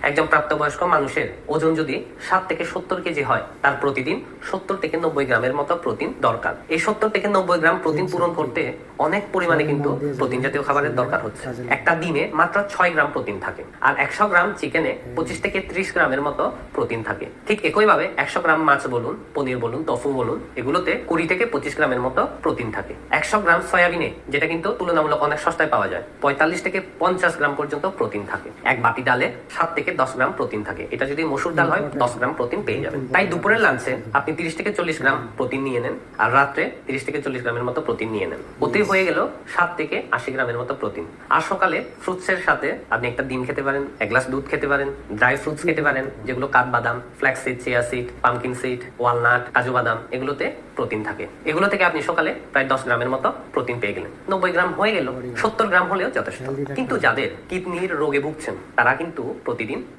একজন প্রাপ্তবয়স্ক মানুষের ওজন যদি 7 থেকে 70 কেজি হয়, তার প্রতিদিন 70 থেকে 90 গ্রামের মতো প্রোটিন দরকার। এই 70 থেকে 90 গ্রাম প্রোটিন পূরণ করতে অনেক পরিমাণে কিন্তু প্রোটিন জাতীয় খাবারের দরকার হচ্ছে। একটা ডিমে মাত্র 6 গ্রাম প্রোটিন থাকে, আর 100 গ্রাম চিকেনে 25 থেকে 30 গ্রামের মতো প্রোটিন থাকে। ঠিক একইভাবে 100 গ্রাম মাছ বলুন, পনির বলুন, টফু বলুন, এগুলোতে 20 থেকে 25 গ্রামের মতো প্রোটিন থাকে। 100 গ্রাম সয়াবিনে, যেটা কিন্তু তুলনামূলক অনেক সস্তায় পাওয়া যায়, 45 থেকে 50 গ্রাম পর্যন্ত প্রোটিন থাকে। এক বাটি ডালে 7 থেকে 10 গ্রাম প্রোটিন থাকে। এটা যদি মসুর ডাল হয় 10 গ্রাম প্রোটিন পেয়ে যাবেন। তাই দুপুরের লাঞ্চে আপনি 30 থেকে 40 গ্রাম প্রোটিন নিয়ে নেন, আর রাত্রে 30 থেকে 40 গ্রামের মতো প্রোটিন নিয়ে নেন। ওতে হয়ে গেল 7 থেকে 80 গ্রামের মতো প্রোটিন। আর সকালে ফ্রুটসের সাথে আপনি একটা ডিম খেতে পারেন, এক গ্লাস দুধ খেতে পারেন, ড্রাই ফ্রুটস খেতে পারেন, যেগুলো কাঠবাদাম, flax seed, chia seed, pumpkin seed, walnut, কাজু বাদাম, এগুলোতে প্রোটিন থাকে। এগুলো থেকে আপনি সকালে প্রায় 10 গ্রামের মতো প্রোটিন পেয়ে গেলেন। 90 গ্রাম হয়ে গেল, 70 গ্রাম হলেও যথেষ্ট। কিন্তু যাদের কিডনির রোগে ভুগছেন, তারা কিন্তু প্রতিদিন